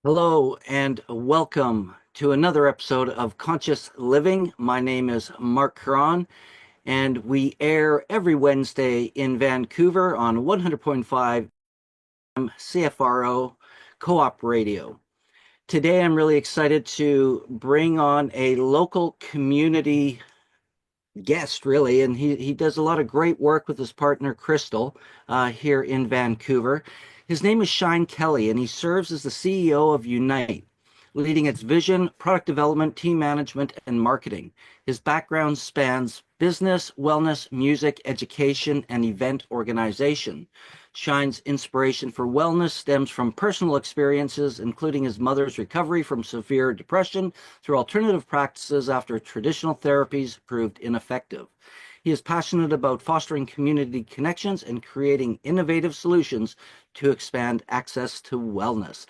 Hello and welcome to another episode of Conscious Living. My name is Marc Caron, and we air every Wednesday in Vancouver on 100.5 CFRO Co-op Radio. Today, I'm really excited to bring on a local community guest, really, and he does a lot of great work with his partner Crystal here in Vancouver. His name is Shine Kelly, and he serves as the CEO of Unite, leading its vision, product development, team management, and marketing. His background spans business, wellness, music, education, and event organization. Shine's inspiration for wellness stems from personal experiences, including his mother's recovery from severe depression through alternative practices after traditional therapies proved ineffective. He is passionate about fostering community connections and creating innovative solutions to expand access to wellness.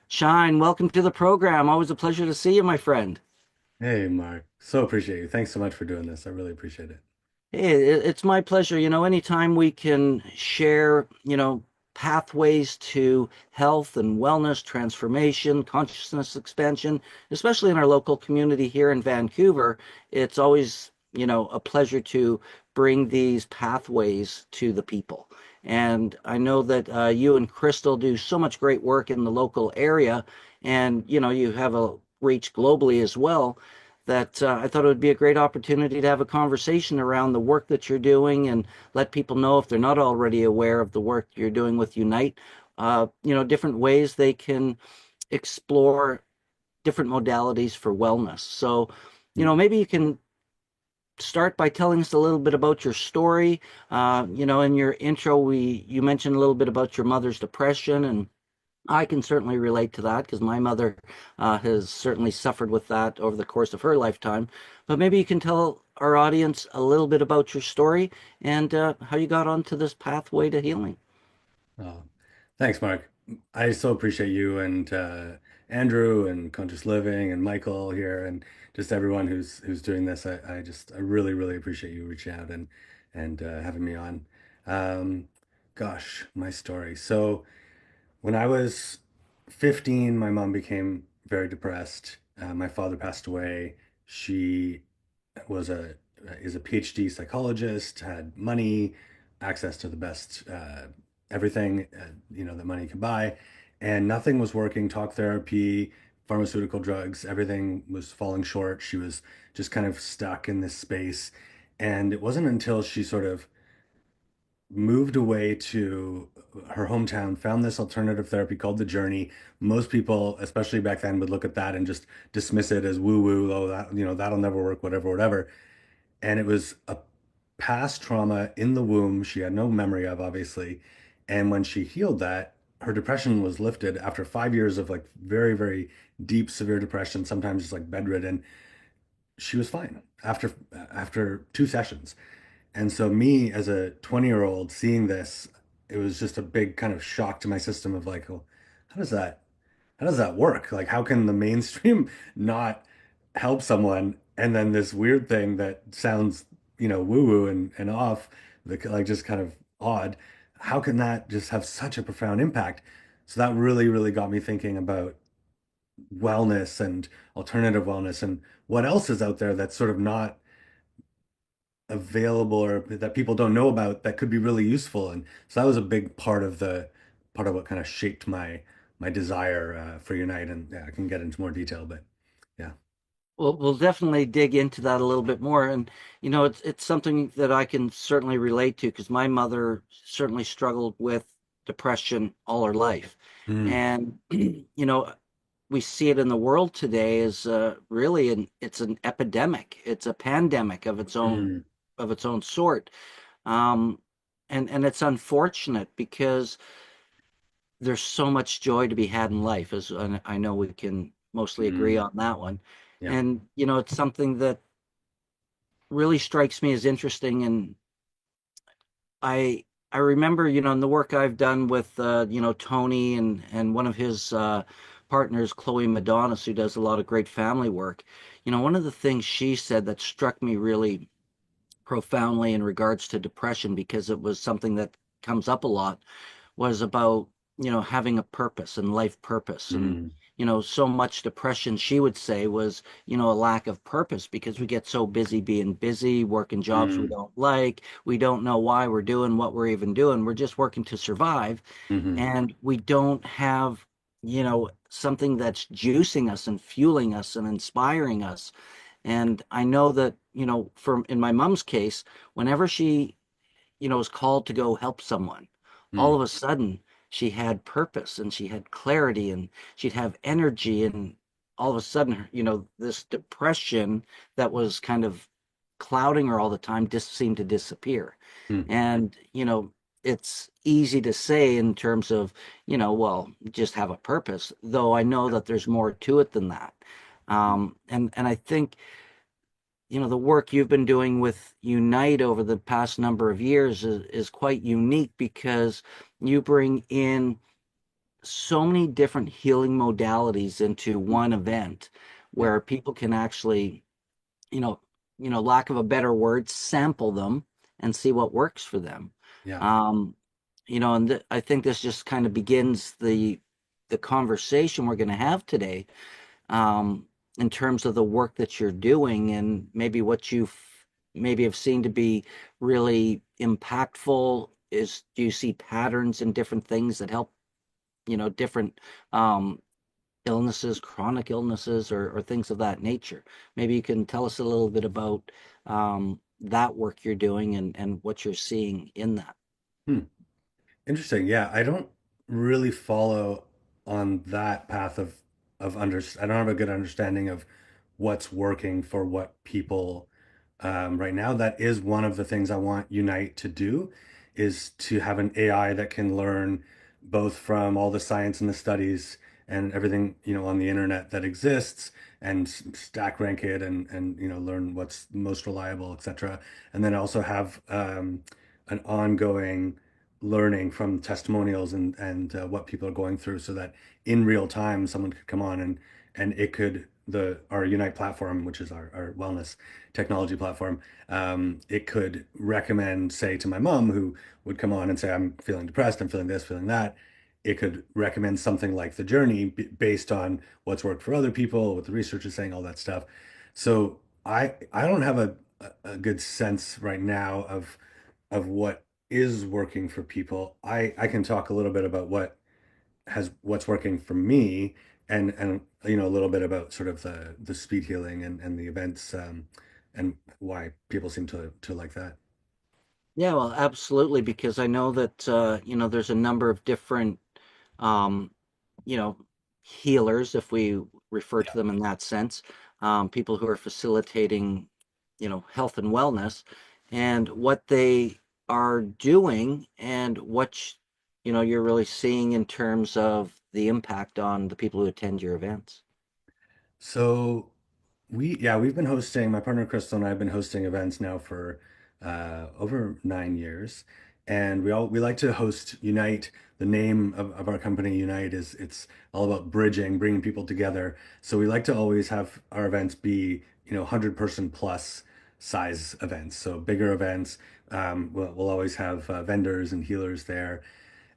Shine, welcome to the program. Always a pleasure to see you, my friend. Hey, Mark. So appreciate you. Thanks so much for doing this. I really appreciate it. Hey, it's my pleasure. Anytime we can share, pathways to health and wellness, transformation, consciousness expansion, especially in our local community here in Vancouver, it's always, a pleasure to bring these pathways to the people. And I know that you and Crystal do so much great work in the local area, and, you have a reach globally as well that I thought it would be a great opportunity to have a conversation around the work that you're doing and let people know if they're not already aware of the work you're doing with Unite, different ways they can explore different modalities for wellness. So, Mm. maybe you can start by telling us a little bit about your story. In your intro, you mentioned a little bit about your mother's depression, and I can certainly relate to that because my mother has certainly suffered with that over the course of her lifetime. But maybe you can tell our audience a little bit about your story and how you got onto this pathway to healing. Oh, thanks, Mark. I so appreciate you and Andrew and Conscious Living and Michael here and just everyone who's doing this. I really, really appreciate you reaching out and having me on. Um, Gosh, my story. So when I was 15, my mom became very depressed. My father passed away. She was a is a PhD psychologist, had money, access to the best everything that money can buy, and nothing was working. Talk therapy, pharmaceutical drugs, everything was falling short. She was just kind of stuck in this space, and it wasn't until she sort of moved away to her hometown, found this alternative therapy called the Journey. Most people, especially back then, would look at that and just dismiss it as woo woo. Oh, that'll never work, whatever, whatever. And it was a past trauma in the womb she had no memory of, obviously. And when she healed that, her depression was lifted after 5 years of like very, very deep, severe depression, sometimes just like bedridden. She was fine after 2 sessions. And so me as a 20-year-old seeing this, it was just a big kind of shock to my system of like, well, how does that how does that work? Like, how can the mainstream not help someone? And then this weird thing that sounds, woo-woo and off, like just kind of odd. How can that just have such a profound impact? So that really, really got me thinking about wellness and alternative wellness and what else is out there that's sort of not available or that people don't know about that could be really useful. And so that was a big part of what kind of shaped my desire for Unite. And yeah, I can get into more detail, but yeah. We'll definitely dig into that a little bit more. And, it's something that I can certainly relate to because my mother certainly struggled with depression all her life. Mm, And, we see it in the world today as really it's an epidemic. It's a pandemic mm, of its own sort. Um, and it's unfortunate because there's so much joy to be had in life, as and I know we can mostly agree mm, on that one. yeah. And it's something that really strikes me as interesting. And I remember, in the work I've done with Tony and one of his partners, Chloe Madonis, who does a lot of great family work. One of the things she said that struck me really profoundly in regards to depression, because it was something that comes up a lot, was about having a purpose and life purpose. And Mm, so much depression, she would say, was, a lack of purpose because we get so busy being busy, working jobs we Mm, don't like. We don't know why we're doing what we're even doing. We're just working to survive. hmm And we don't have, something that's juicing us and fueling us and inspiring us. And I know that, from in my mom's case, whenever she was called to go help someone, all mm, of a sudden she had purpose and she had clarity and she'd have energy. And all of a sudden, this depression that was kind of clouding her all the time just seemed to disappear. mm. And, it's easy to say in terms of, well, just have a purpose, though I know that there's more to it than that. And I think the work you've been doing with Unite over the past number of years is quite unique because you bring in so many different healing modalities into one event Yeah, where people can actually, you know, lack of a better word, sample them and see what works for them. yeah. Um, and I think this just kind of begins the conversation we're going to have today, in terms of the work that you're doing and maybe what you've maybe have seen to be really impactful. Is do you see patterns in different things that help, different um, illnesses, chronic illnesses, or things of that nature? Maybe you can tell us a little bit about that work you're doing and what you're seeing in that. Hmm. Interesting. Yeah, I don't really follow on that path of I don't have a good understanding of what's working for what people right now. That is one of the things I want Unite to do, is to have an AI that can learn both from all the science and the studies and everything, on the internet that exists, and stack rank it, and learn what's most reliable, etc. And then also have an ongoing learning from testimonials and what people are going through, so that in real time someone could come on and it could the our Unite platform, which is our wellness technology platform, it could recommend, say, to my mom, who would come on and say, I'm feeling depressed, I'm feeling this, feeling that. It could recommend something like the journey based on what's worked for other people, what the research is saying, all that stuff. So I don't have a good sense right now of what is working for people. I can talk a little bit about what's working for me, and a little bit about sort of the speed healing and the events, and why people seem to like that. Yeah, well, absolutely, because I know that there's a number of different um, you know, healers, if we refer to Yeah. them in that sense, people who are facilitating, health and wellness, and what they are doing, and what you're really seeing in terms of the impact on the people who attend your events. So we've been hosting, my partner Crystal and I have been hosting events now for over 9 years. And we like to host Unite. The name of our company, Unite, is it's all about bridging, bringing people together. So we like to always have our events be, 100-person plus size events. So bigger events. We'll always have vendors and healers there.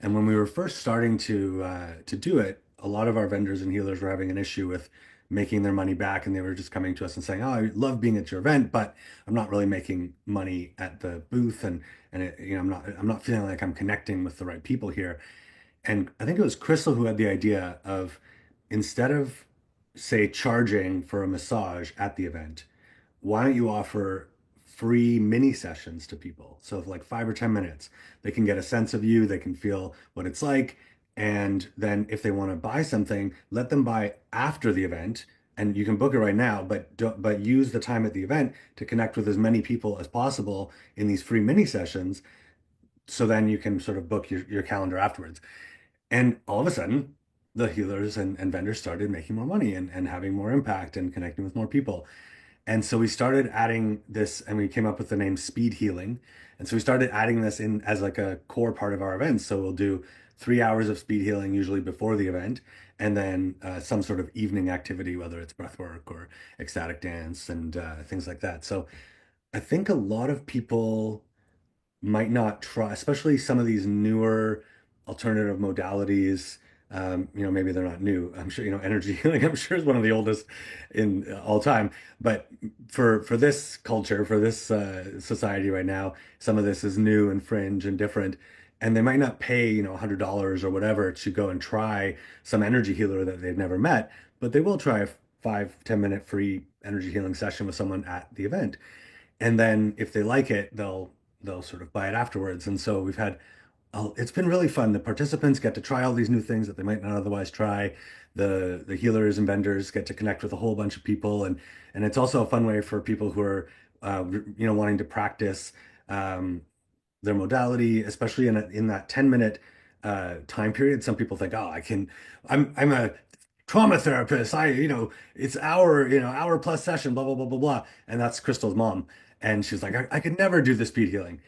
And when we were first starting to do it, a lot of our vendors and healers were having an issue with making their money back, and they were just coming to us and saying, "Oh, I love being at your event, but I'm not really making money at the booth, and I'm not feeling like I'm connecting with the right people here." And I think it was Crystal who had the idea of, instead of, say, charging for a massage at the event, why don't you offer free mini sessions to people? So, for like 5 or 10 minutes, they can get a sense of you, they can feel what it's like. And then if they want to buy something, let them buy after the event. And you can book it right now, but use the time at the event to connect with as many people as possible in these free mini sessions. So then you can sort of book your calendar afterwards. And all of a sudden, the healers and vendors started making more money and having more impact and connecting with more people. And so we started adding this, and we came up with the name speed healing. And so we started adding this in as like a core part of our events. So we'll do 3 hours of speed healing usually before the event, and then some sort of evening activity, whether it's breath work or ecstatic dance and things like that. So I think a lot of people might not try, especially some of these newer alternative modalities. Maybe they're not new. I'm sure, energy healing, I'm sure is one of the oldest in all time. But for this culture, for this society right now, some of this is new and fringe and different. And they might not pay, $100 or whatever to go and try some energy healer that they've never met, but they will try a 5-10 minute free energy healing session with someone at the event. And then if they like it, they'll sort of buy it afterwards. And so we've had it's been really fun. The participants get to try all these new things that they might not otherwise try. The healers and vendors get to connect with a whole bunch of people, and it's also a fun way for people who are wanting to practice their modality, especially in that 10-minute time period. Some people think, oh, I'm a trauma therapist. It's hour plus session, blah blah blah blah blah, and that's Crystal's mom, and she's like, I could never do the speed healing.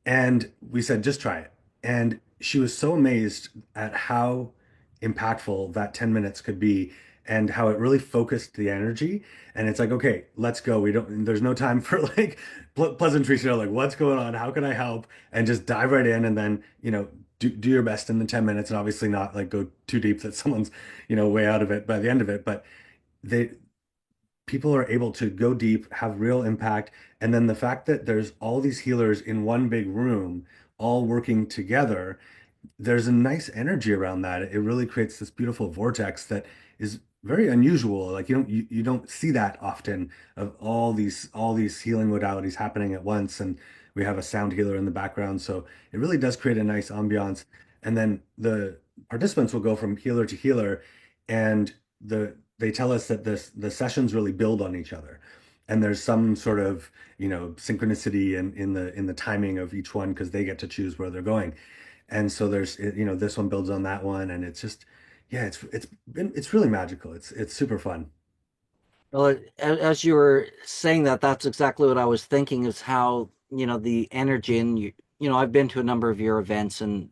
And we said, just try it. And she was so amazed at how impactful that 10 minutes could be and how it really focused the energy. And it's like, okay, let's go. There's no time for like pleasantries, like what's going on? How can I help? And just dive right in and then, do your best in the 10 minutes and obviously not like go too deep that someone's, way out of it by the end of it. But they, people are able to go deep, have real impact. And then the fact that there's all these healers in one big room, all working together, there's a nice energy around that. It really creates this beautiful vortex that is very unusual. Like you don't see that often of all these healing modalities happening at once. And we have a sound healer in the background, so it really does create a nice ambiance. And then the participants will go from healer to healer, and they tell us that the sessions really build on each other. And there's some sort of, synchronicity in the timing of each one because they get to choose where they're going. And so this one builds on that one, and it's just, yeah, it's really magical. It's super fun. Well, as you were saying that, that's exactly what I was thinking is how, the energy and I've been to a number of your events and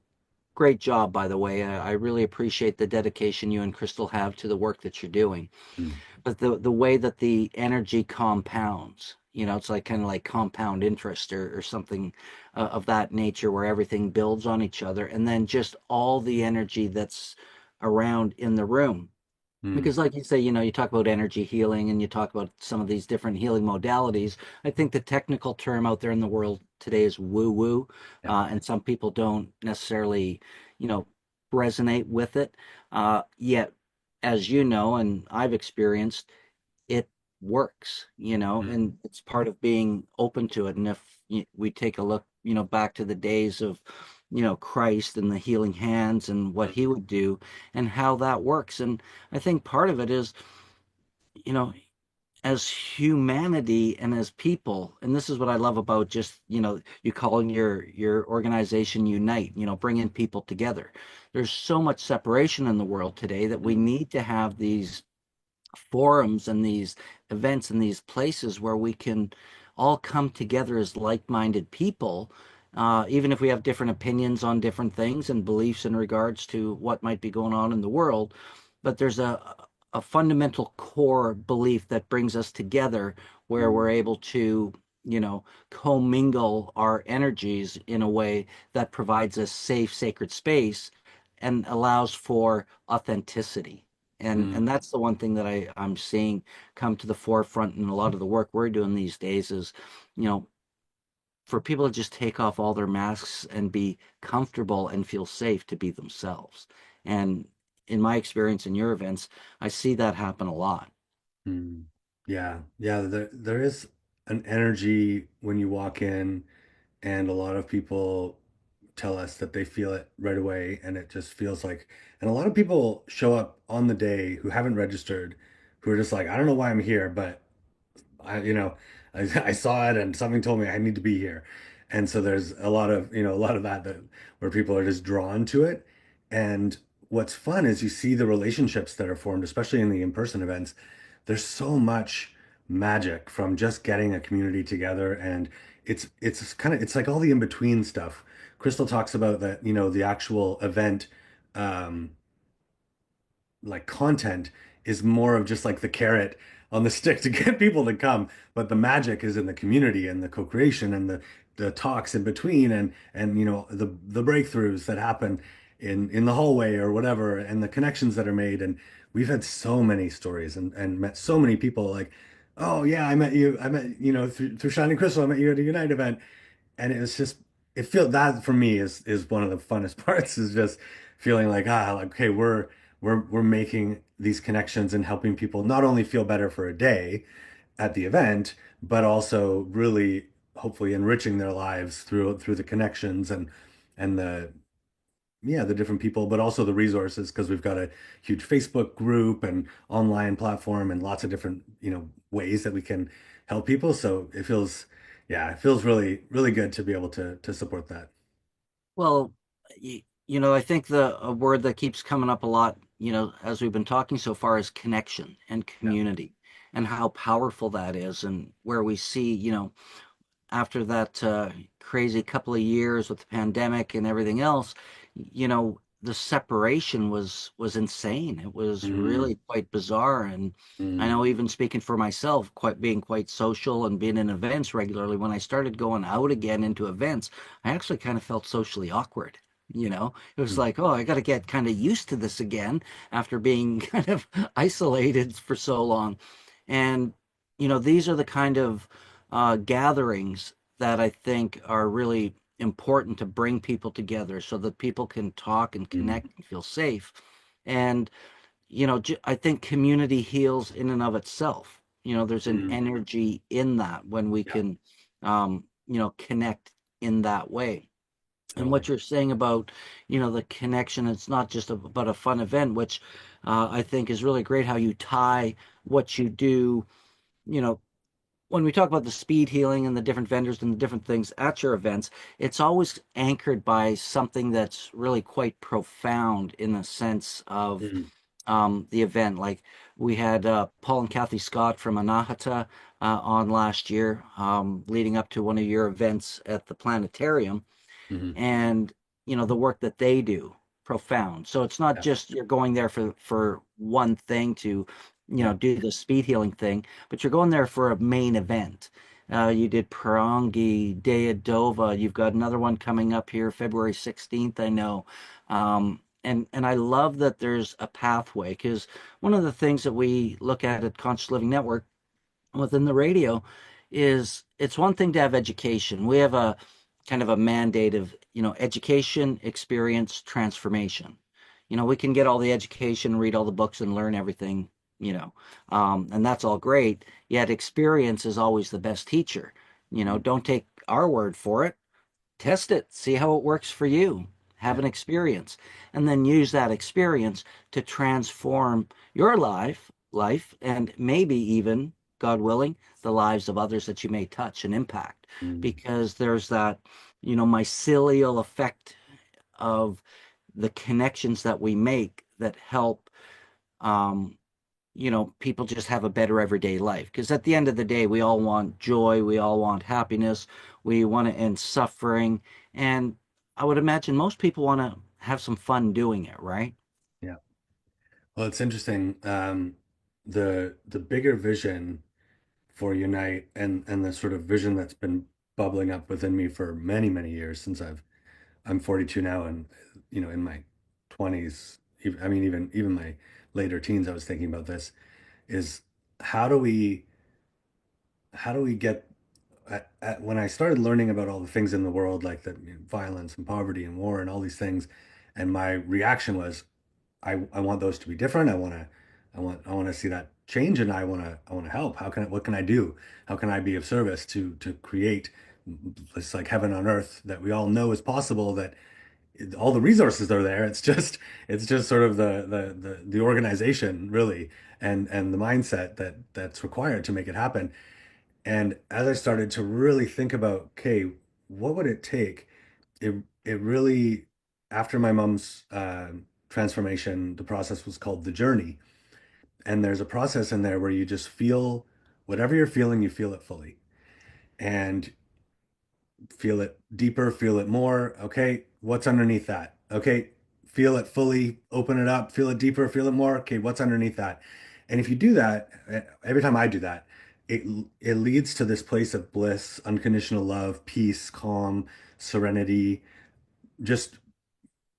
great job, by the way. I really appreciate the dedication you and Crystal have to the work that you're doing. Mm, But the way that the energy compounds, it's like kind of like compound interest or something of that nature where everything builds on each other. And then just all the energy that's around in the room mm, because like you say, you talk about energy healing and you talk about some of these different healing modalities. I think the technical term out there in the world today is woo woo, yeah. and some people don't necessarily you know resonate with it, yet as you know and I've experienced, it works, Mm, and it's part of being open to it. And if we take a look, back to the days of, Christ and the healing hands and what mm, he would do and how that works. And I think part of it is, you know, as humanity and as people, and this is what I love about just, you calling your organization Unite, bringing people together. There's so much separation in the world today that we mm, need to have these forums and these events and these places where we can all come together as like-minded people, even if we have different opinions on different things and beliefs in regards to what might be going on in the world. But there's a fundamental core belief that brings us together where mm, we're able to, commingle our energies in a way that provides a safe, sacred space and allows for authenticity. And mm, that's the one thing that I'm seeing come to the forefront in a lot of the work we're doing these days is, you know, for people to just take off all their masks and be comfortable and feel safe to be themselves. And in my experience in your events, I see that happen a lot. mm. Yeah, yeah. There is an energy when you walk in, and a lot of people tell us that they feel it right away, and it just feels like, and a lot of people show up on the day who haven't registered, who are just like, I don't know why I'm here, but I saw it and something told me I need to be here. And so there's a lot of that where people are just drawn to it. And what's fun is you see the relationships that are formed, especially in the in-person events. There's so much magic from just getting a community together, and it's like all the in-between stuff. Crystal talks about that, the actual event, um, like content is more of just like the carrot on the stick to get people to come, but the magic is in the community and the co-creation and the talks in between and the breakthroughs that happen. in the hallway or whatever, and the connections that are made. And we've had so many stories and met so many people like, oh yeah, I met you know through Shining Crystal, I met you at a Unite event, and it was just it feel that for me is one of the funnest parts is just feeling like like okay we're making these connections and helping people not only feel better for a day at the event, but also really hopefully enriching their lives through the connections and the yeah the different people, but also the resources because we've got a huge Facebook group and online platform and lots of different ways that we can help people. So it feels it feels really good to be able to support that. Well, I think the a word that keeps coming up a lot, as we've been talking so far is connection and Yeah. community and how powerful that is and where we see, after that crazy couple of years with the pandemic and everything else, the separation was insane. It was Mm, really quite bizarre. And I mm, know even speaking for myself, quite being quite social and being in events regularly, when I started going out again into events, I actually kind of felt socially awkward. It was mm, like, oh, I got to get kind of used to this again after being kind of isolated for so long. And, these are the kind of gatherings that I think are really important to bring people together so that people can talk and mm, connect and feel safe. And, I think community heals in and of itself. There's an mm. energy in that when we Yeah, can, connect in that way. And what totally. you're saying about, the connection, it's not just about a fun event, which I think is really great how you tie what you do, you know, when we talk about the speed healing and the different vendors and the different things at your events, it's always anchored by something that's really quite profound in the sense of Mm, the event. Like we had Paul and Kathy Scott from Anahata on last year, leading up to one of your events at the planetarium, mhm. and the work that they do, profound. So it's not Yeah, just you're going there for one thing to yeah. do the speed healing thing, but you're going there for a main event. You did Parangi, Deodova. You've got another one coming up here February 16th, I know. And I love that there's a pathway, because one of the things that we look at Conscious Living Network within the radio is it's one thing to have education. We have a kind of a mandate of, education, experience, transformation. We can get all the education, read all the books, and learn everything, and that's all great. Yet experience is always the best teacher. Mm, Don't take our word for it, test it, see how it works for you, have yeah. an experience, and then use that experience to transform your life, and maybe even, God willing, the lives of others that you may touch and impact. Mm, Because there's that, mycelial effect of the connections that we make that help um, people just have a better everyday life. Because at the end of the day, we all want joy, we all want happiness, we want to end suffering. And I would imagine most people want to have some fun doing it, right? yeah. Well, it's interesting. The bigger vision for Unite and the sort of vision that's been bubbling up within me for many years since I'm 42 now and in my 20s, I mean even my later teens I was thinking about this is how do we how do we get when I started learning about all the things in the world like the violence and poverty and war and all these things, and my reaction was I want those to be different. I want to see that change, and I want to help. What can I do? How can I be of service to create this like heaven on earth that we all know is possible, that all the resources are there. It's just sort of the organization really and the mindset that's required to make it happen. And as I started to really think about, okay, what would it take? It it really, after my mom's transformation, the process was called the journey. And there's a process in there where you just feel whatever you're feeling, you feel it fully. And feel it deeper, feel it more. Okay, what's underneath that? Okay, feel it fully, open it up, feel it deeper, feel it more. Okay, what's underneath that? And if you do that, every time I do that, it it leads to this place of bliss, unconditional love, peace, calm, serenity, just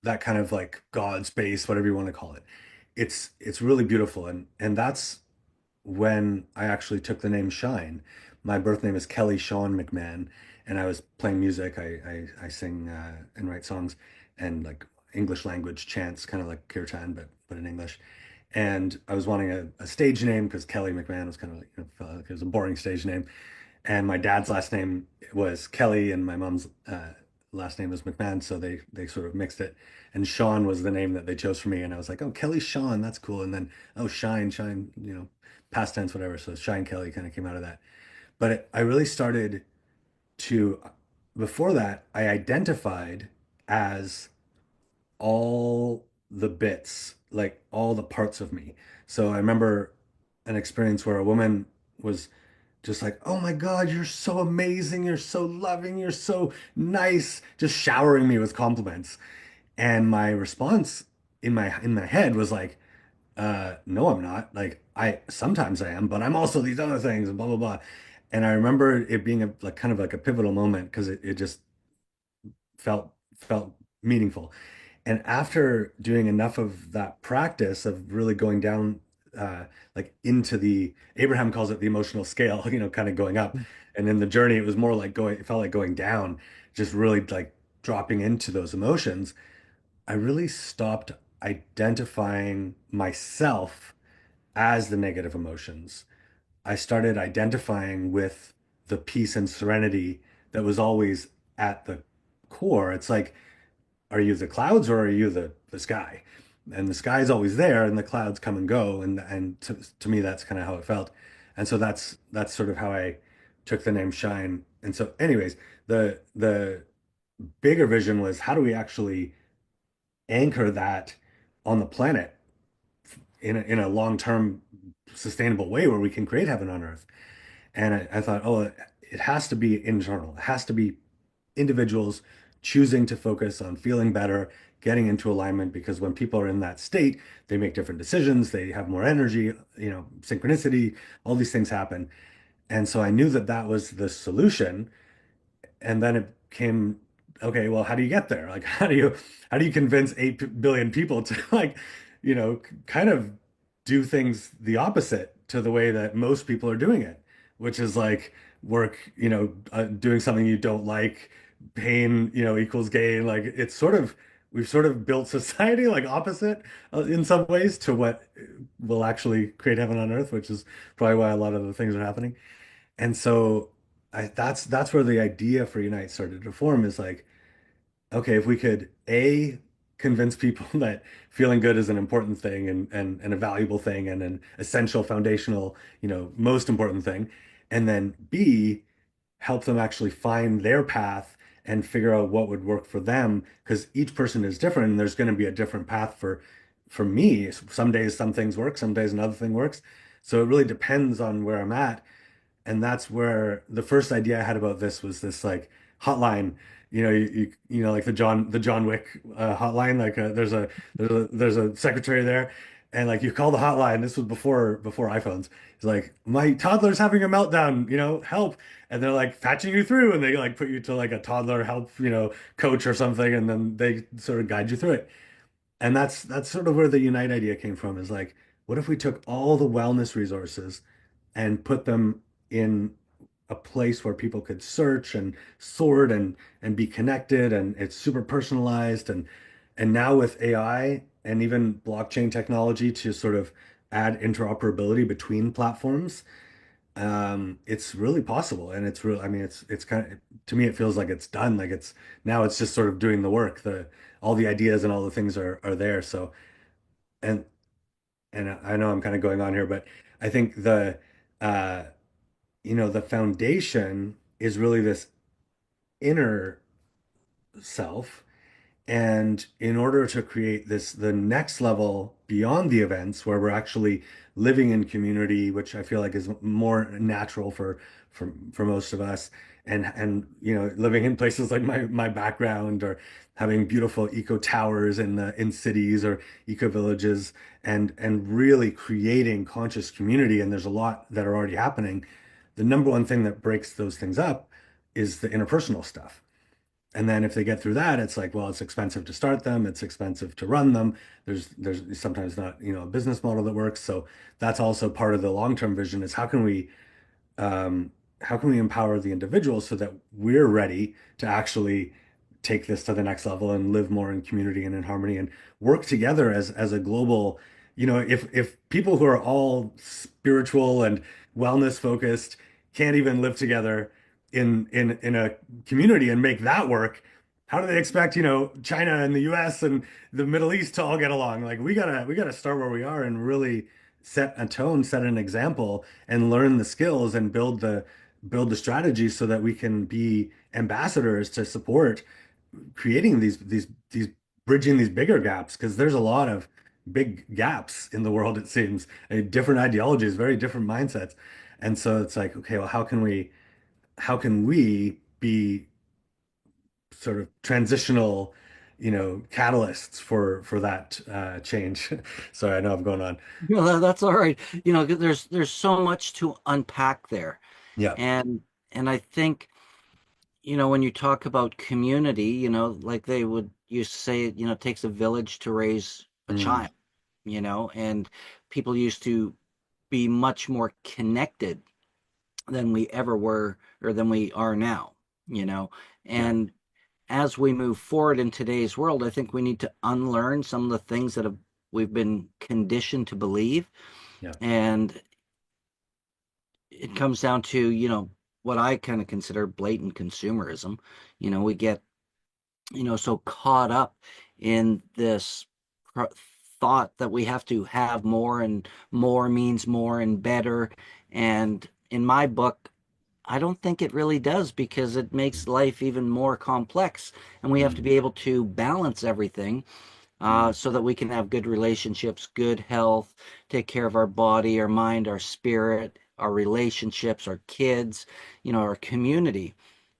that kind of like God space, whatever you want to call it. It's really beautiful, and that's when I actually took the name Shine. My birth name is Kelly Sean McMahon, and I was playing music. I sing and write songs and like English language chants, kind of like kirtan, but in English. And I was wanting a stage name because Kelly McMahon was kind of like, felt like it was a boring stage name. And my dad's last name was Kelly, and my mom's last name was McMahon, so they sort of mixed it. And Sean was the name that they chose for me, and I was like, oh, Kelly Sean, that's cool. And then oh, Shine, Shine, past tense, whatever. So Shine Kelly kind of came out of that. But I really started to, before that, I identified as all the bits, like all the parts of me. So I remember an experience where a woman was just like, "Oh my God, you're so amazing. You're so loving. You're so nice," just showering me with compliments. And my response in my head was like, no, I'm not. Like I sometimes I am, but I'm also these other things and blah blah blah." And I remember it being a like kind of like a pivotal moment because it just felt meaningful. And after doing enough of that practice of really going down, like into the, Abraham calls it the emotional scale, kind of going up. And in the journey, it was more like it felt like going down, just really like dropping into those emotions. I really stopped identifying myself as the negative emotions. I started identifying with the peace and serenity that was always at the core. It's like, are you the clouds or are you the sky? And the sky is always there, and the clouds come and go. And to me, that's kind of how it felt. And so that's sort of how I took the name Shine. And so, anyways, the bigger vision was how do we actually anchor that on the planet in a long-term sustainable way where we can create heaven on earth. And I thought, oh, it has to be internal. It has to be individuals choosing to focus on feeling better, getting into alignment, because when people are in that state, they make different decisions, they have more energy, synchronicity, all these things happen. And so I knew that that was the solution. And then it came, okay, well, how do you get there? Like, how do you convince 8 billion people to like, kind of do things the opposite to the way that most people are doing it, which is like work, doing something you don't like, pain, equals gain. Like it's sort of, we've sort of built society like opposite in some ways to what will actually create heaven on earth, which is probably why a lot of the things are happening. And so that's where the idea for Unite started to form is like, okay, if we could convince people that feeling good is an important thing and a valuable thing and an essential foundational, most important thing, and then B, help them actually find their path and figure out what would work for them because each person is different and there's going to be a different path for me. Some days some things work, some days another thing works. So it really depends on where I'm at, and that's where the first idea I had about this was this like hotline, like the John Wick hotline. Like there's a secretary there, and like you call the hotline. This was before iPhones. It's like my toddler's having a meltdown, help, and they're like patching you through, and they like put you to like a toddler help, coach or something, and then they sort of guide you through it. And that's sort of where the Unite idea came from. Is like, what if we took all the wellness resources and put them in a place where people could search and sort and be connected, and it's super personalized, and now with AI and even blockchain technology to sort of add interoperability between platforms, it's really possible. And it's real, I mean, it's kind of, to me it feels like it's done, like it's now it's just sort of doing the work. The All the ideas and all the things are there. So and and I know I'm kind of going on here, but I think uh the foundation is really this inner self. And in order to create the next level beyond the events where we're actually living in community, which I feel like is more natural for most of us, and living in places like my background, or having beautiful eco towers in cities or eco villages, and really creating conscious community, and there's a lot that are already happening. The number one thing that breaks those things up is the interpersonal stuff. And then if they get through that, it's like, well, it's expensive to start them, it's expensive to run them. There's sometimes not, a business model that works. So that's also part of the long-term vision is um, how can we empower the individual so that we're ready to actually take this to the next level and live more in community and in harmony and work together as a global, if people who are all spiritual and wellness focused can't even live together in a community and make that work, how do they expect, China and the US and the Middle East to all get along? Like we gotta start where we are and really set a tone, set an example, and learn the skills and build the strategies so that we can be ambassadors to support creating these bridging these bigger gaps because there's a lot of big gaps in the world, it seems. Different ideologies, very different mindsets. And so it's like, okay, well, how can we be sort of transitional, catalysts for that change? Sorry, I know I'm going on. That's all right. There's so much to unpack there. Yeah. And I think, when you talk about community, like they would used to say, it takes a village to raise a Mm, child, and people used to be much more connected than we ever were or than we are now, you know. yeah. And as we move forward in today's world, I think we need to unlearn some of the things that we've been conditioned to believe. Yeah. And it comes down to, what I kind of consider blatant consumerism. We get, so caught up in this thought that we have to have more, and more means more and better. And in my book, I don't think it really does, because it makes life even more complex. And we have to Mm, be able to balance everything, mm, so that we can have good relationships, good health, take care of our body, our mind, our spirit, our relationships, our kids, our community.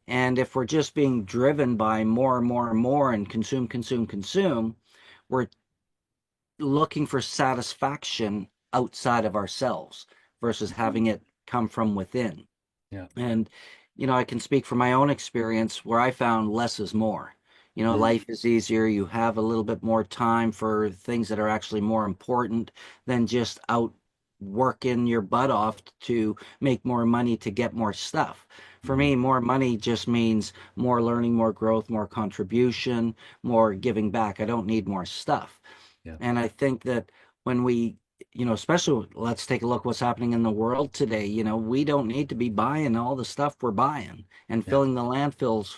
And if we're just being driven by more and more and more and consume, consume, consume, we're looking for satisfaction outside of ourselves versus having it come from within. yeah. And, I can speak from my own experience where I found less is more. Mm, Life is easier. You have a little bit more time for things that are actually more important than just out working your butt off to make more money to get more stuff. For mm, me, more money just means more learning, more growth, more contribution, more giving back. I don't need more stuff. yeah. And I think that when we, especially let's take a look what's happening in the world today. We don't need to be buying all the stuff we're buying and Yeah. filling the landfills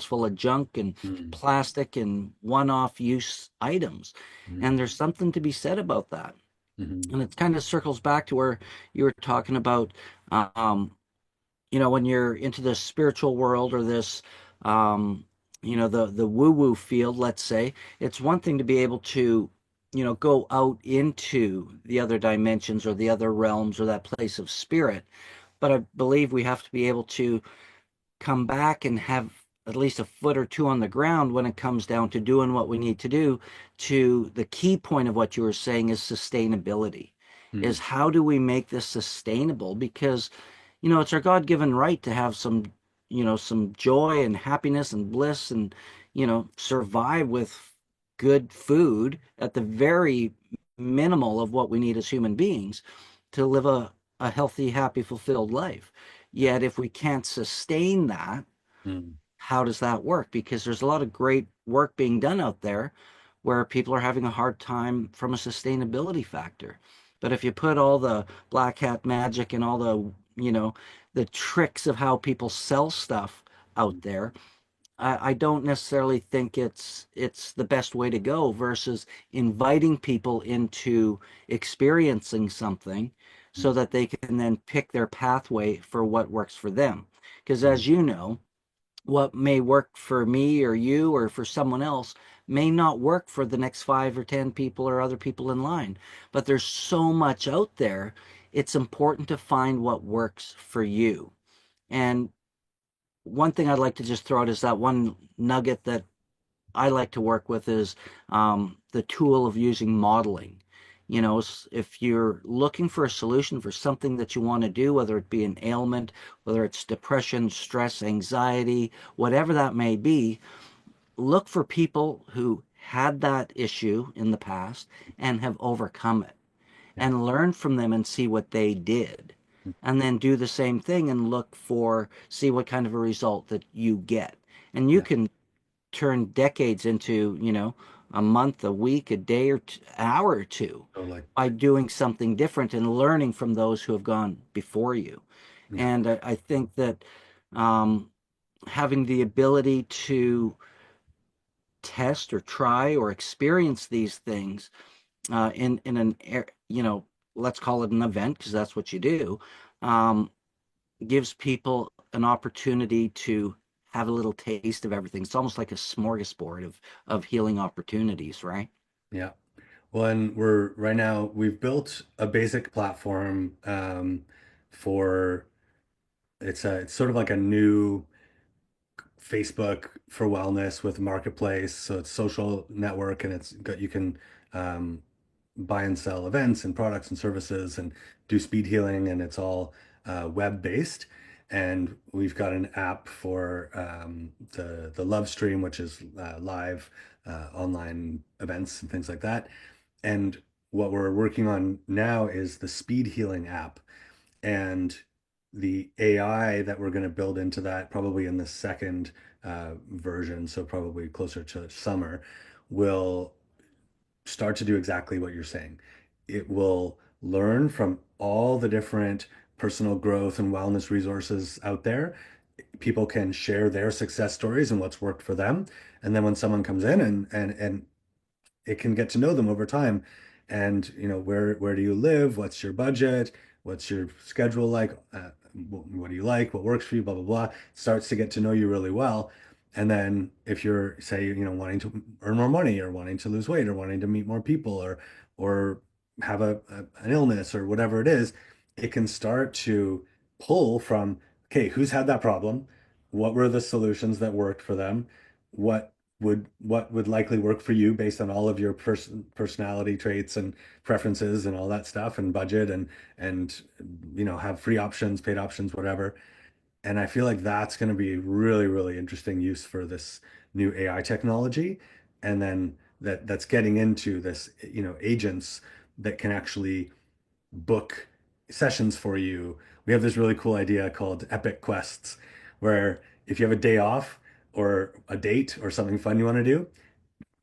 full of junk and Mm, plastic and one-off use items. mm, And there's something to be said about that. mhm, And it kind of circles back to where you were talking about, um, when you're into the spiritual world or this, um, the woo-woo field, let's say, it's one thing to be able to, go out into the other dimensions or the other realms or that place of spirit. But I believe we have to be able to come back and have at least a foot or two on the ground when it comes down to doing what we need to do. To the key point of what you were saying is sustainability. Is mm, how do we make this sustainable? Because it's our God-given right to have some joy and happiness and bliss, and survive with good food at the very minimal of what we need as human beings to live a healthy, happy, fulfilled life. yeah. Yet if we can't sustain that, Mm, how does that work? Because there's a lot of great work being done out there where people are having a hard time from a sustainability factor. But if you put all the black hat magic and all the tricks of how people sell stuff out mm, there, I don't necessarily think it's the best way to go versus inviting people into experiencing something so mm, that they can then pick their pathway for what works for them. Because mm, as you know, what may work for me or you or for someone else may not work for the next 5 or 10 people or other people in line. But there's so much out there. It's important to find what works for you. And one thing I'd like to just throw out is that one nugget that I like to work with is the tool of using modeling. If you're looking for a solution for something that you want to do, whether it be an ailment, whether it's depression, stress, anxiety, whatever that may be, look for people who had that issue in the past and have overcome it, Yeah. and learn from them and see what they did. And then do the same thing and see what kind of a result that you get. And you Yeah. can turn decades into, a month, a week, a day, or an hour or two Totally. by doing something different and learning from those who have gone before you. Yeah. And I think that um, having the ability to test or try or experience these things in let's call it an event because that's what you do, um, gives people an opportunity to have a little taste of everything. It's almost like a smorgasbord of healing opportunities, right? Yeah. Well, and we're right now, we've built a basic platform for it's sort of like a new Facebook for wellness with marketplace. So it's social network and it's got you can um, buy and sell events and products and services and do speed healing and it's all web based. And we've got an app for the Love Stream, which is live online events and things like that. And what we're working on now is the speed healing app and the AI that we're going to build into that, probably in the second version, so probably closer to summer, will start to do exactly what you're saying. It will learn from all the different personal growth and wellness resources out there. People can share their success stories and what's worked for them. And then when someone comes in and it can get to know them over time. And where do you live? What's your budget? What's your schedule like? What do you like? What works for you? Blah blah blah. Starts to get to know you really well. And then if you're, say, wanting to earn more money or wanting to lose weight or wanting to meet more people or have an illness or whatever it is, it can start to pull from, okay, who's had that problem? What were the solutions that worked for them? What would likely work for you based on all of your personality traits and preferences and all that stuff and budget and have free options, paid options, whatever. And I feel like that's going to be really, really interesting use for this new AI technology. And then that's getting into this, agents that can actually book sessions for you. We have this really cool idea called Epic Quests, where if you have a day off or a date or something fun you want to do,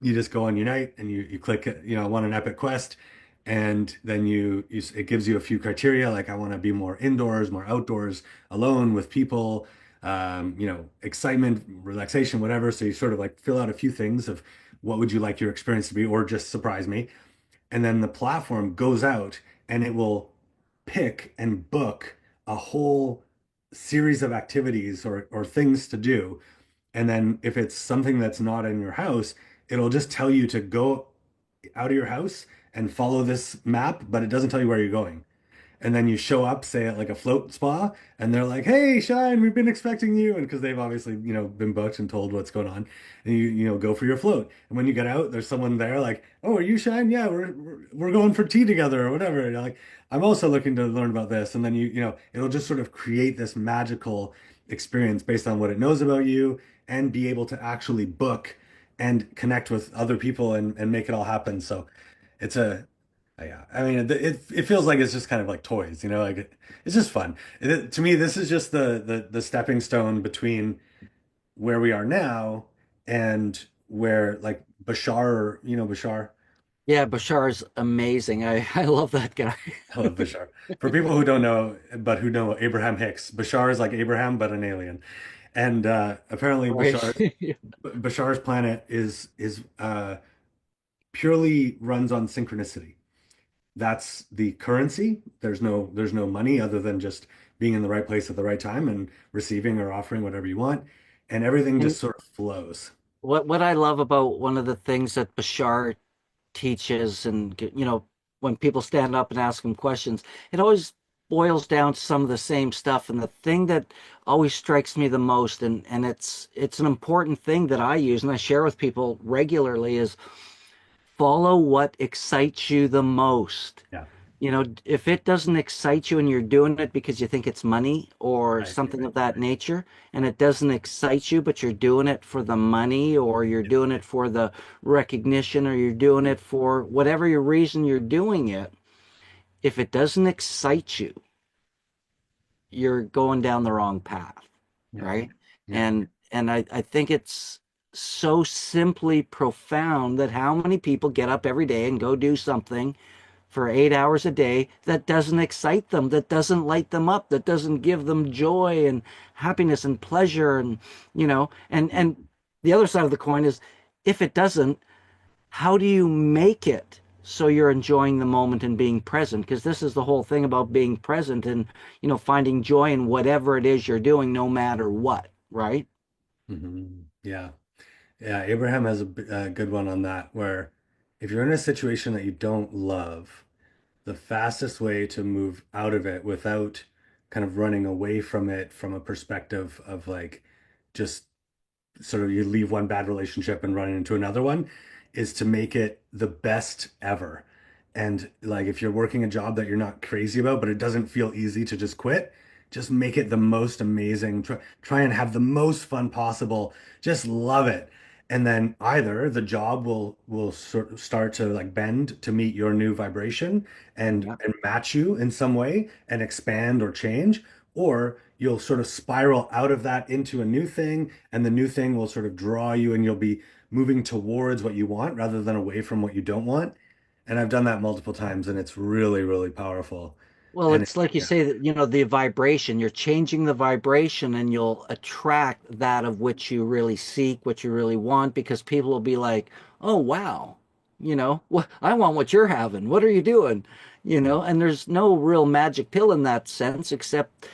you just go on Unite and you click, I want an epic quest. And then it gives you a few criteria, like I want to be more indoors, more outdoors, alone with people, excitement, relaxation, whatever. So you sort of like fill out a few things of what would you like your experience to be, or just surprise me. And then the platform goes out and it will pick and book a whole series of activities or things to do. And then if it's something that's not in your house, it'll just tell you to go out of your house and follow this map, but it doesn't tell you where you're going. And then you show up, say at like a float spa, and they're like, "Hey, Shine, we've been expecting you," and because they've obviously, been booked and told what's going on, and you go for your float. And when you get out, there's someone there like, "Oh, are you Shine? Yeah, we're going for tea together or whatever." And you're like, "I'm also looking to learn about this," and then it'll just sort of create this magical experience based on what it knows about you, and be able to actually book and connect with other people and make it all happen. So it's a yeah, I mean, it feels like it's just kind of like toys, like it's just fun. To me, this is just the stepping stone between where we are now and where like Bashar, Bashar. Yeah, Bashar's amazing. I love that guy. I love Bashar. For people who don't know, but who know Abraham Hicks, Bashar is like Abraham but an alien, and apparently Right. Bashar's planet is purely runs on synchronicity. That's the currency. There's no money other than just being in the right place at the right time and receiving or offering whatever you want, and everything And just sort of flows. what I love about one of the things that Bashar teaches, and when people stand up and ask him questions, it always boils down to some of the same stuff. And the thing that always strikes me the most, and it's an important thing that I use and I share with people regularly, is follow what excites you the most. Yeah. If it doesn't excite you and you're doing it because you think it's money or Right. something of that nature, and it doesn't excite you, but you're doing it for the money or you're doing it for the recognition or you're doing it for whatever your reason you're doing it, if it doesn't excite you, you're going down the wrong path, Yeah. right? Yeah. And I think it's so simply profound that how many people get up every day and go do something for 8 hours a day that doesn't excite them, that doesn't light them up, that doesn't give them joy and happiness and pleasure and and the other side of the coin is if it doesn't, how do you make it so you're enjoying the moment and being present? Because this is the whole thing about being present and finding joy in whatever it is you're doing, no matter what, right? Yeah. Yeah. Abraham has a good one on that, where if you're in a situation that you don't love, the fastest way to move out of it without kind of running away from it from a perspective of like just sort of you leave one bad relationship and run into another one is to make it the best ever. And like if you're working a job that you're not crazy about, but it doesn't feel easy to just quit, just make it the most amazing. Try and have the most fun possible. Just love it. And then either the job will sort of start to like bend to meet your new vibration Yeah. and match you in some way and expand or change, or you'll sort of spiral out of that into a new thing, and the new thing will sort of draw you, and you'll be moving towards what you want rather than away from what you don't want. And I've done that multiple times, and it's really, really powerful. Well, And it's like you say that, the vibration, you're changing the vibration and you'll attract that of which you really seek, what you really want, because people will be like, oh, wow, I want what you're having. What are you doing? And there's no real magic pill in that sense, except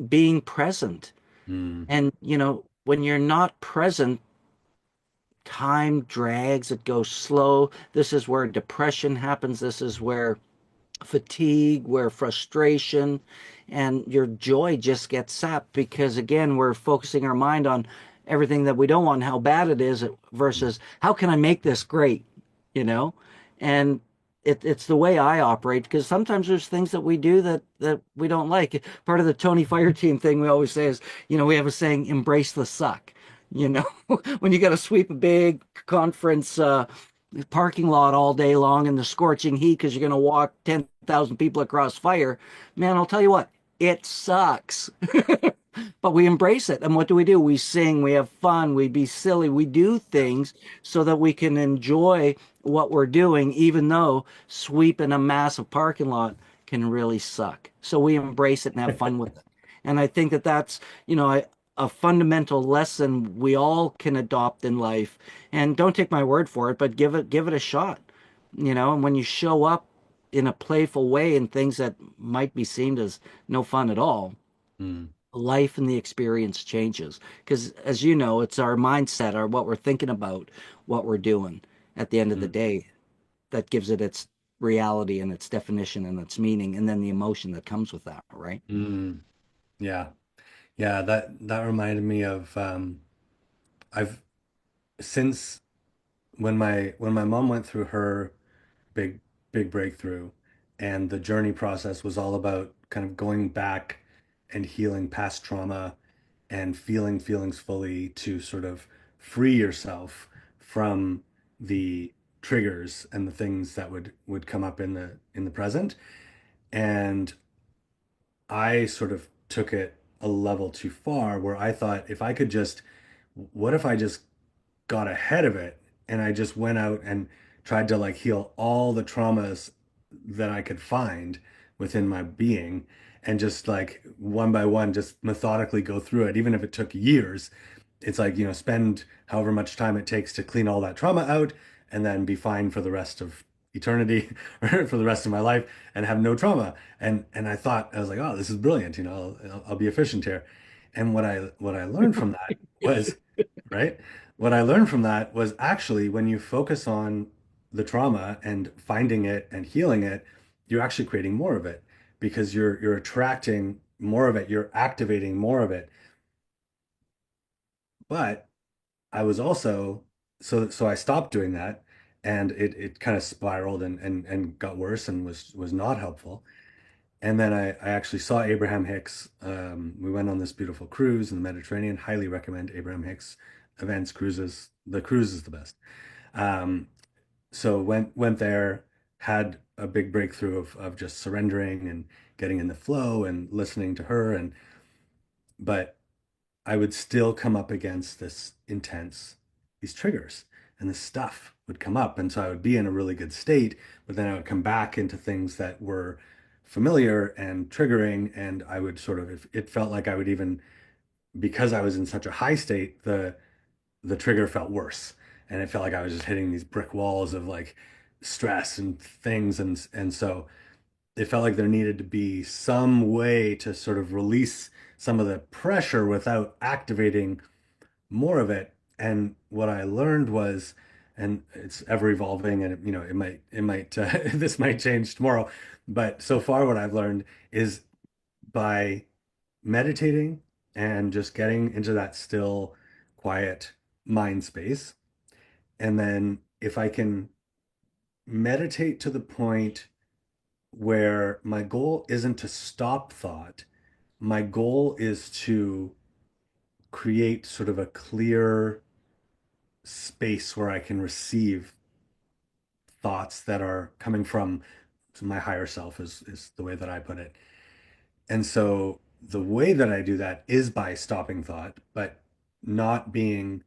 being present. mm, And, when you're not present, time drags, it goes slow. This is where depression happens. This is where fatigue, where frustration and your joy just gets sapped because, again, we're focusing our mind on everything that we don't want, how bad it is, versus how can I make this great, you know? And it's the way I operate because sometimes there's things that we do that we don't like. Part of the Tony Fire Team thing we always say is, we have a saying, embrace the suck. You know, when you got to sweep a big conference parking lot all day long in the scorching heat because you're going to walk 10,000 people across fire, man, I'll tell you what, it sucks. But we embrace it. And what do? We sing, we have fun, we be silly, we do things so that we can enjoy what we're doing, even though sweeping a massive parking lot can really suck. So we embrace it and have fun with it. And I think that that's, a fundamental lesson we all can adopt in life. And don't take my word for it, but give it a shot. And when you show up in a playful way in things that might be seen as no fun at all, mm, life and the experience changes. Because as you know, it's our mindset, or what we're thinking about, what we're doing at the end of the mm, day that gives it its reality and its definition and its meaning, and then the emotion that comes with that, right? mm. Yeah. Yeah, that reminded me of I've since when my mom went through her big big breakthrough, and the journey process was all about kind of going back and healing past trauma and feeling feelings fully to sort of free yourself from the triggers and the things that would come up in the present. And I sort of took it a level too far, where I thought, if I could just, what if I just got ahead of it and I just went out and tried to like heal all the traumas that I could find within my being, and just like one by one just methodically go through it, even if it took years. It's like, spend however much time it takes to clean all that trauma out and then be fine for the rest of eternity or for the rest of my life and have no trauma. And I thought, I was like, oh, this is brilliant, I'll be efficient here. And what I learned from that was, right? What I learned from that was actually, when you focus on the trauma and finding it and healing it, you're actually creating more of it, because you're attracting more of it, you're activating more of it. But I was also, so I stopped doing that, and it kind of spiraled and got worse and was not helpful. And then I actually saw Abraham Hicks. We went on this beautiful cruise in the Mediterranean. Highly recommend Abraham Hicks events, cruises. The cruise is the best. Um, so went there, had a big breakthrough of just surrendering and getting in the flow and listening to her. And but I would still come up against these triggers, and this stuff would come up. And so I would be in a really good state, but then I would come back into things that were familiar and triggering. And I would sort of, if it felt like I would even, because I was in such a high state, the trigger felt worse. And it felt like I was just hitting these brick walls of like stress and things. And so it felt like there needed to be some way to sort of release some of the pressure without activating more of it. And what I learned was, and it's ever evolving, and this might change tomorrow, but so far what I've learned is by meditating and just getting into that still, quiet mind space, and then if I can meditate to the point where my goal isn't to stop thought, my goal is to create sort of a clear space where I can receive thoughts that are coming from my higher self is the way that I put it. And so the way that I do that is by stopping thought, but not being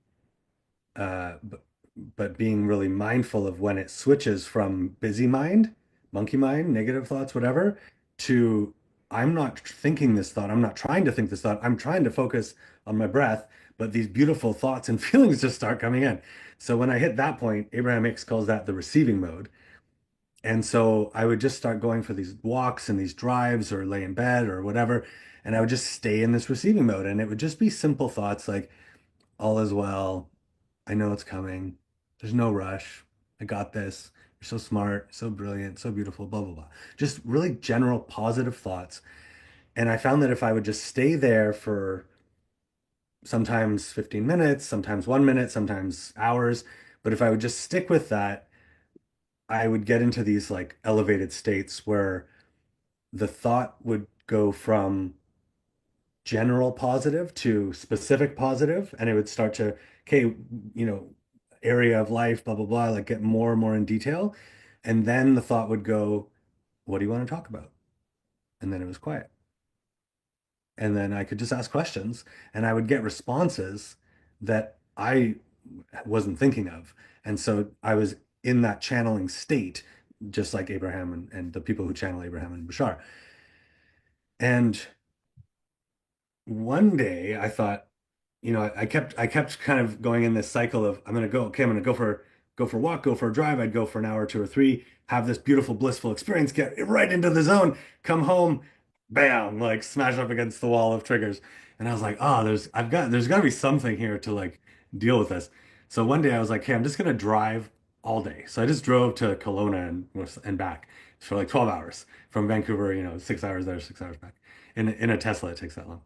but being really mindful of when it switches from busy mind, monkey mind, negative thoughts, whatever, to I'm not thinking this thought. I'm not trying to think this thought. I'm trying to focus on my breath, but these beautiful thoughts and feelings just start coming in. So when I hit that point, Abraham Hicks calls that the receiving mode. And so I would just start going for these walks and these drives or lay in bed or whatever. And I would just stay in this receiving mode. And it would just be simple thoughts like, all is well. I know it's coming. There's no rush. I got this. You're so smart, so brilliant, so beautiful, blah, blah, blah. Just really general positive thoughts. And I found that if I would just stay there for sometimes 15 minutes, sometimes 1 minute, sometimes hours, but if I would just stick with that, I would get into these like elevated states where the thought would go from general positive to specific positive, and it would start to, okay, you know, area of life, blah, blah, blah, like get more and more in detail. And then the thought would go, what do you want to talk about? And then it was quiet. And then I could just ask questions and I would get responses that I wasn't thinking of. And so I was in that channeling state, just like Abraham and the people who channel Abraham and Bashar. And one day I thought, I kept kind of going in this cycle of I'm gonna go for a walk, go for a drive. I'd go for an hour, 2 or 3, have this beautiful, blissful experience, get right into the zone, come home, bam, like smash up against the wall of triggers. And I was like, oh, there's gotta be something here to like deal with this. So one day I was like, hey, I'm just gonna drive all day. So I just drove to Kelowna and back for like 12 hours from Vancouver, 6 hours there, 6 hours back. In a Tesla, it takes that long.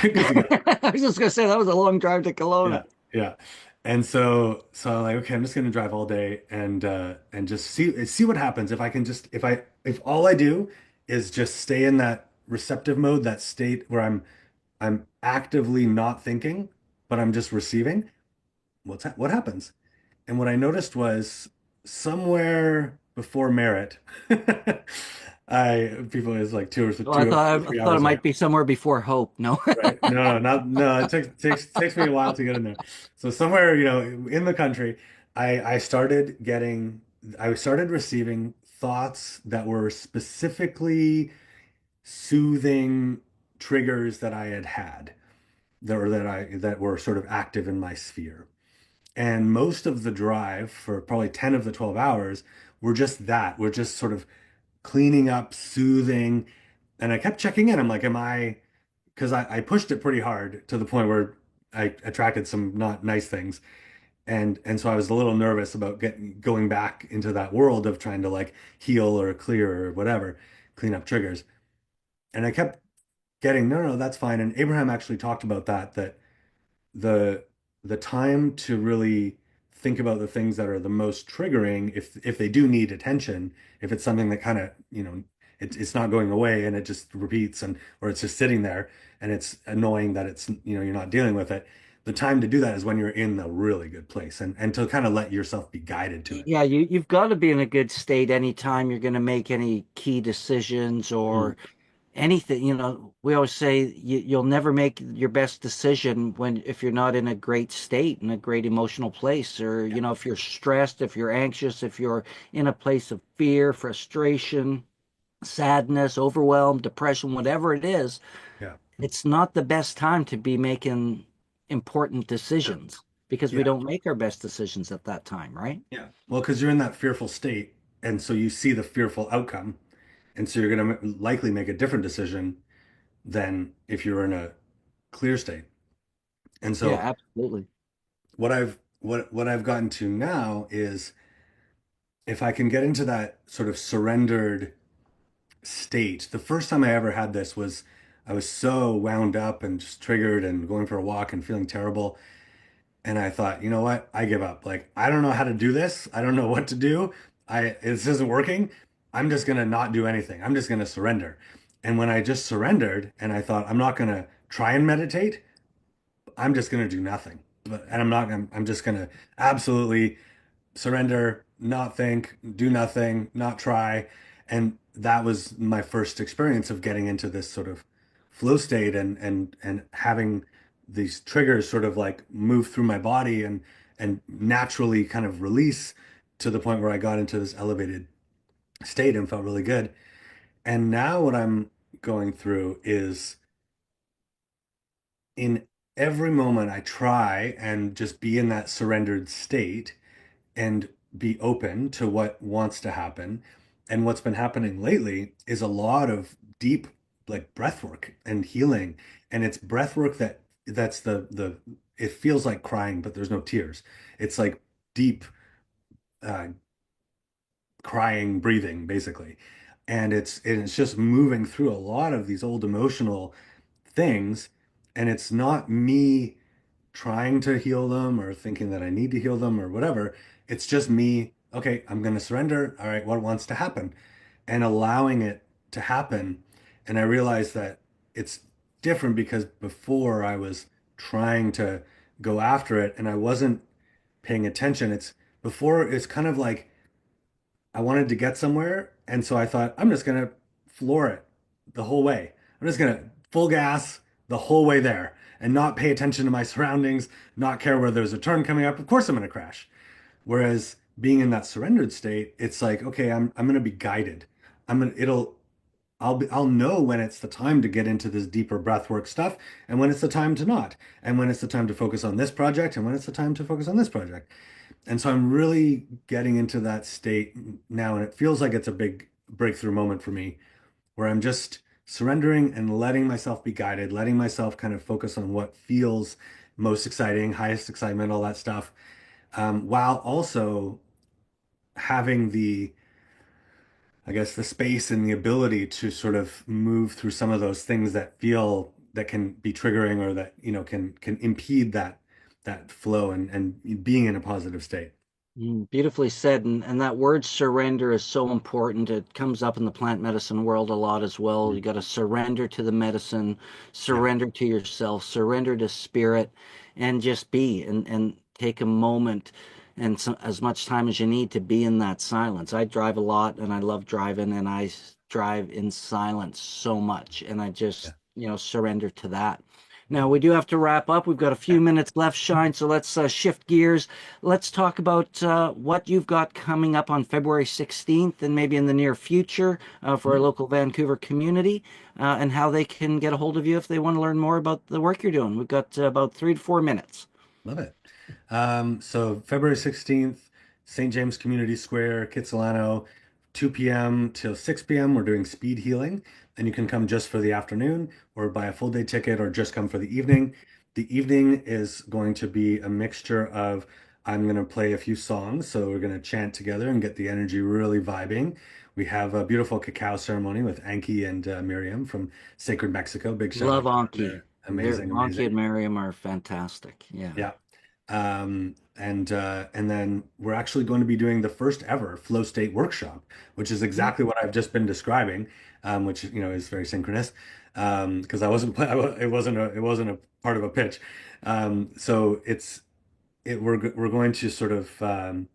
Because you got I was just gonna say that was a long drive to Kelowna. yeah, yeah. And so I'm like, okay, I'm just gonna drive all day and just see what happens if I can just if all I do is just stay in that receptive mode, that state where I'm actively not thinking, but I'm just receiving. What happens? And what I noticed was somewhere before merit, I people is like Well, I two or thought I three thought it hours away. might be somewhere before hope. No. Right. No, not no. It takes me a while to get in there. So somewhere, in the country, I started receiving thoughts that were specifically soothing triggers that I had had that were sort of active in my sphere. And most of the drive for probably 10 of the 12 hours were just that. We're just sort of cleaning up, soothing. And I kept checking in. I'm like, am I because I pushed it pretty hard to the point where I attracted some not nice things. And so I was a little nervous about going back into that world of trying to like heal or clear or whatever, clean up triggers. And I kept getting, no, no, that's fine. And Abraham actually talked about that the the time to really think about the things that are the most triggering if they do need attention, if it's something that kind of, it's not going away and it just repeats and or it's just sitting there and it's annoying that it's, you're not dealing with it. The time to do that is when you're in a really good place and to kind of let yourself be guided to it. Yeah, you've got to be in a good state anytime you're going to make any key decisions Mm. or anything. We always say you'll never make your best decision when if you're not in a great state, in a great emotional place, or Yeah. if you're stressed, if you're anxious, if you're in a place of fear, frustration, sadness, overwhelm, depression, whatever it is, Yeah. it's not the best time to be making important decisions because we Yeah. don't make our best decisions at that time, right? Yeah. Well, because you're in that fearful state, and so you see the fearful outcome, and so you're going to likely make a different decision than if you're in a clear state. And Yeah, so absolutely. what I've gotten to now is if I can get into that sort of surrendered state. The first time I ever had this was I was so wound up and just triggered and going for a walk and feeling terrible. And I thought, you know what? I give up. Like, I don't know how to do this. I don't know what to do. This isn't working. I'm just gonna not do anything. I'm just gonna surrender. And when I just surrendered and I thought, I'm not gonna try and meditate, I'm just gonna do nothing. And I'm just gonna absolutely surrender, not think, do nothing, not try. And that was my first experience of getting into this sort of flow state and having these triggers sort of like move through my body and naturally kind of release to the point where I got into this elevated state and felt really good. And now what I'm going through is in every moment I try and just be in that surrendered state and be open to what wants to happen. And what's been happening lately is a lot of deep like breath work and healing. And it's breath work that's the it feels like crying, but there's no tears. It's like deep uh, crying, breathing, basically. And it's just moving through a lot of these old emotional things. And it's not me trying to heal them or thinking that I need to heal them or whatever. It's just me, okay, I'm going to surrender. All right, what wants to happen? And allowing it to happen. And I realized that it's different because before I was trying to go after it and I wasn't paying attention. It's before it's kind of like I wanted to get somewhere. And so I thought, I'm just going to floor it the whole way. I'm just going to full gas the whole way there and not pay attention to my surroundings, not care where there's a turn coming up. Of course, I'm going to crash. Whereas being in that surrendered state, it's like, okay, I'm going to be guided. I'll know when it's the time to get into this deeper breathwork stuff and when it's the time to not, and when it's the time to focus on this project and when it's the time to focus on this project. And so I'm really getting into that state now, and it feels like it's a big breakthrough moment for me where I'm just surrendering and letting myself be guided, letting myself kind of focus on what feels most exciting, highest excitement, all that stuff, while also having I guess, the space and the ability to sort of move through some of those things that feel that can be triggering or that, can impede that flow and being in a positive state. Beautifully said. And that word surrender is so important. It comes up in the plant medicine world a lot as well. Mm. You got to surrender to the medicine, Yeah. surrender to yourself, surrender to spirit, and just be and take a moment and as much time as you need to be in that silence. I drive a lot and I love driving and drive in silence so much. And I Yeah. just, surrender to that. Now, we do have to wrap up. We've got a few minutes left, Shine. So let's shift gears. Let's talk about what you've got coming up on February 16th and maybe in the near future for our Mhm. local Vancouver community and how they can get a hold of you if they want to learn more about the work you're doing. We've got about 3 to 4 minutes. Love it. So February 16th, St. James Community Square, Kitsilano, 2 p.m. till 6 p.m. We're doing speed healing, and you can come just for the afternoon or buy a full day ticket or just come for the evening. The evening is going to be a mixture of I'm going to play a few songs, so we're going to chant together and get the energy really vibing. We have a beautiful cacao ceremony with Anki and Miriam from Sacred Mexico. Big shout Love out to them. Anki. They're amazing, Anki amazing. and Miriam are fantastic. Yeah. Yeah. And then we're actually going to be doing the first ever flow state workshop, which is exactly what I've just been describing, which is very synchronous, because I wasn't it wasn't a part of a pitch. So we're going to sort of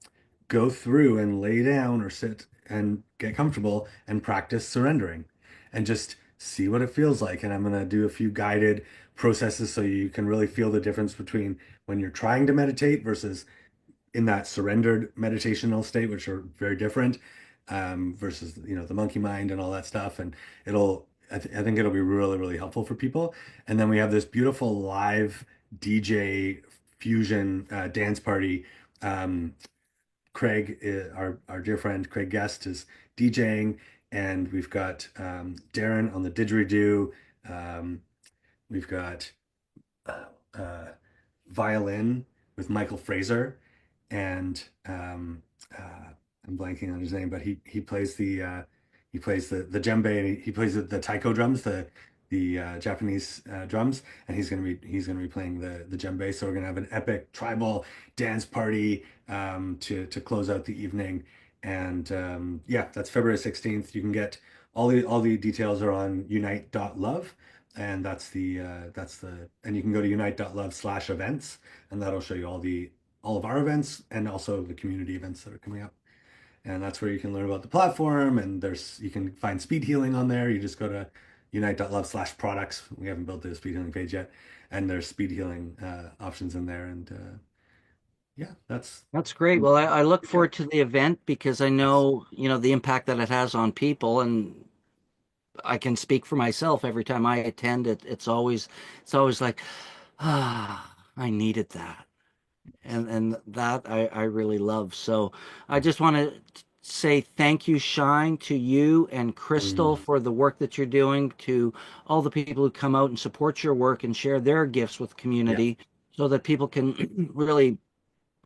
go through and lay down or sit and get comfortable and practice surrendering and just see what it feels like. And I'm going to do a few guided processes so you can really feel the difference between when you're trying to meditate versus in that surrendered meditational state, which are very different, versus the monkey mind and all that stuff. And I think it'll be really, really helpful for people. And then we have this beautiful live DJ fusion dance party. Craig, our dear friend Craig Guest, is DJing, and we've got Darren on the didgeridoo. Um, we've got uh, violin with Michael Fraser, and I'm blanking on his name, but he plays the djembe, and he plays the taiko drums, the Japanese drums, and he's gonna be playing the djembe. So we're gonna have an epic tribal dance party to close out the evening, and yeah, that's February 16th. You can get all the details are on unite.love, and and you can go to unite.love/events, and that'll show you all of our events and also the community events that are coming up. And that's where you can learn about the platform, and you can find speed healing on there. You just go to unite.love/products. We haven't built the speed healing page yet, and there's speed healing options in there. And yeah, that's That's great. Well, I look okay. forward to the event because I Yes. know, the impact that it has on people, and I can speak for myself. Every time I attend it, it's always like, I needed that. And that I really love. So I just want to say thank you, Shine, to you and Crystal Mm, for the work that you're doing, to all the people who come out and support your work and share their gifts with the yeah. community so that people can really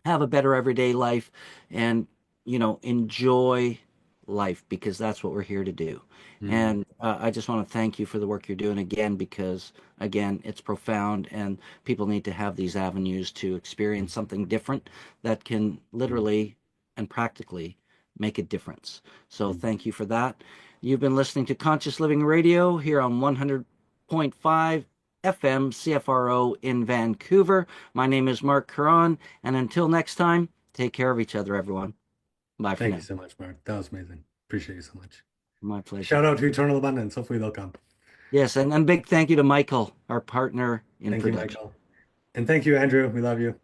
have a better everyday life and enjoy life, because that's what we're here to do. Mm, And I just want to thank you for the work you're doing again, because again, it's profound, and people need to have these avenues to mm, experience something different that can mm, literally and practically make a difference. So mm. thank you for that. You've been listening to Conscious Living Radio here on 100.5 FM CFRO in Vancouver. My name is Marc Caron, and until next time, take care of each other, everyone. Bye for Thank you now. so much, Mark. That was amazing. Appreciate you so much. My Shout pleasure. out to Eternal Abundance. Hopefully they'll come. Yes, and big thank you to Michael, our partner in Thank you, production. Michael. And thank you, Andrew. We love you.